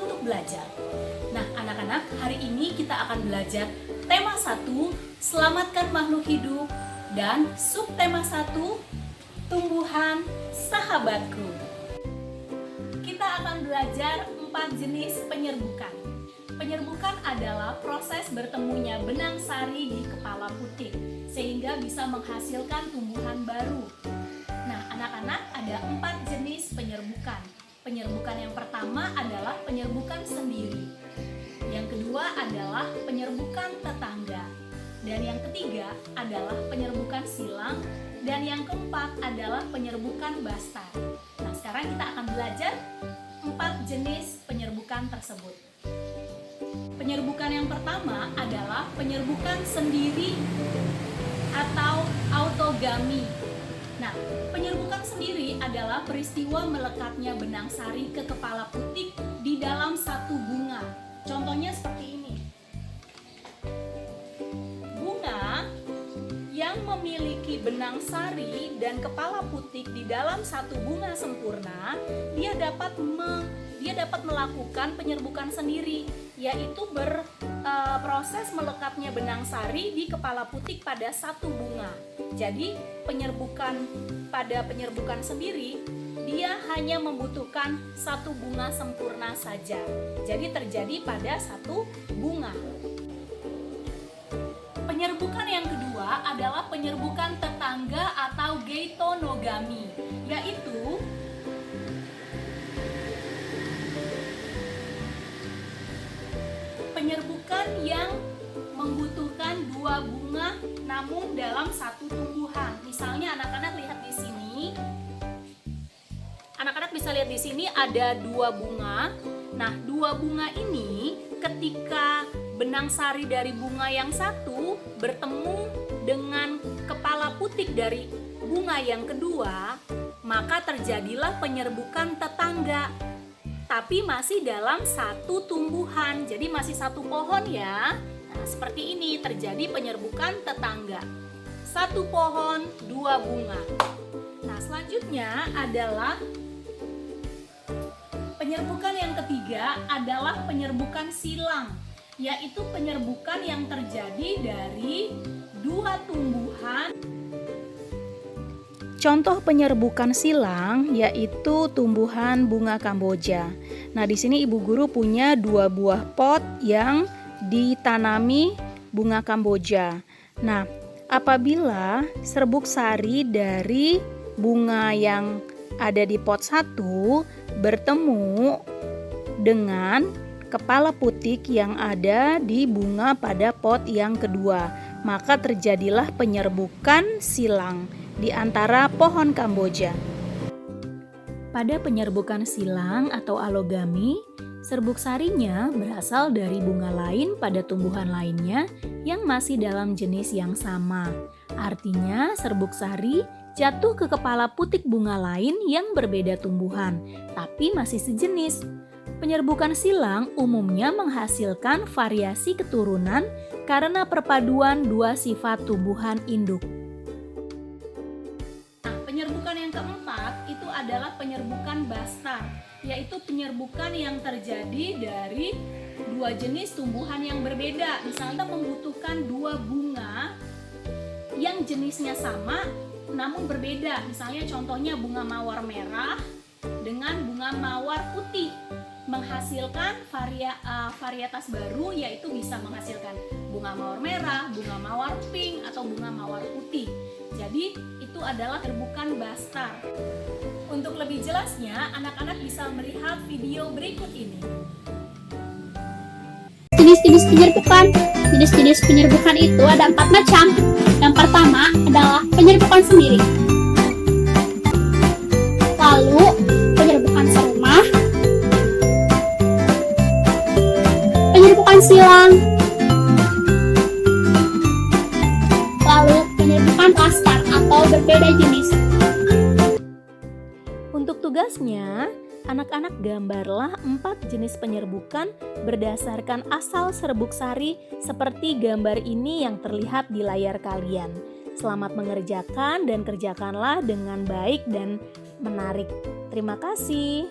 untuk belajar. Nah, anak-anak, hari ini kita akan belajar tema 1, selamatkan makhluk hidup, dan subtema 1, tumbuhan sahabatku. Kita akan belajar 4 jenis penyerbukan. Penyerbukan adalah proses bertemunya benang sari di kepala putik, sehingga bisa menghasilkan tumbuhan baru. Nah, anak-anak, ada 4 jenis penyerbukan. Penyerbukan yang pertama adalah penyerbukan sendiri. Yang kedua adalah penyerbukan tetangga. Dan yang ketiga adalah penyerbukan silang. Dan yang keempat adalah penyerbukan bastar. Nah, sekarang kita akan belajar 4 jenis penyerbukan tersebut. Penyerbukan yang pertama adalah penyerbukan sendiri atau autogami. Nah, penyerbukan sendiri adalah peristiwa melekatnya benang sari ke kepala putik di dalam satu bunga. Contohnya seperti ini. Bunga yang memiliki benang sari dan kepala putik di dalam satu bunga sempurna, dia dapat melakukan penyerbukan sendiri, yaitu proses melekatnya benang sari di kepala putik pada satu bunga. Jadi pada penyerbukan sendiri, dia hanya membutuhkan satu bunga sempurna saja. Jadi terjadi pada satu bunga. Penyerbukan yang kedua adalah penyerbukan tetangga atau geitonogami, yaitu penyerbukan yang membutuhkan 2 bunga namun dalam satu tumbuhan. Misalnya anak-anak lihat di sini. Anak-anak bisa lihat di sini ada 2 bunga. Nah, 2 bunga ini ketika benang sari dari bunga yang satu bertemu dengan kepala putik dari bunga yang kedua, maka terjadilah penyerbukan tetangga. Tapi masih dalam satu tumbuhan, jadi masih satu pohon ya. Nah, seperti ini terjadi penyerbukan tetangga. Satu pohon, 2 bunga. Nah, selanjutnya adalah penyerbukan yang ketiga adalah penyerbukan silang, yaitu penyerbukan yang terjadi dari 2 tumbuhan. Contoh penyerbukan silang yaitu tumbuhan bunga Kamboja. Nah, di sini ibu guru punya 2 buah pot yang ditanami bunga Kamboja. Nah, apabila serbuk sari dari bunga yang ada di pot 1 bertemu dengan kepala putik yang ada di bunga pada pot yang kedua, maka terjadilah penyerbukan silang di antara pohon Kamboja. Pada penyerbukan silang atau alogami, serbuk sarinya berasal dari bunga lain pada tumbuhan lainnya yang masih dalam jenis yang sama. Artinya, serbuk sari jatuh ke kepala putik bunga lain yang berbeda tumbuhan, tapi masih sejenis. Penyerbukan silang umumnya menghasilkan variasi keturunan karena perpaduan 2 sifat tumbuhan induk. Penyerbukan yang keempat itu adalah penyerbukan bastar, yaitu penyerbukan yang terjadi dari 2 jenis tumbuhan yang berbeda. Misalnya membutuhkan 2 bunga yang jenisnya sama namun berbeda. Misalnya contohnya bunga mawar merah dengan bunga mawar putih, menghasilkan varietas baru, yaitu bisa menghasilkan bunga mawar merah, bunga mawar pink, atau bunga mawar putih. Jadi itu adalah penyerbukan bastar. Untuk lebih jelasnya, anak-anak bisa melihat video berikut ini. Jenis-jenis penyerbukan. Jenis-jenis penyerbukan itu ada 4 macam. Yang pertama adalah penyerbukan sendiri. Lalu penyerbukan serumah, penyerbukan silang, lalu penyerbukan bastar atau berbeda jenis. Untuk tugasnya, anak-anak gambarlah 4 jenis penyerbukan berdasarkan asal serbuk sari seperti gambar ini yang terlihat di layar kalian. Selamat mengerjakan dan kerjakanlah dengan baik dan menarik. Terima kasih.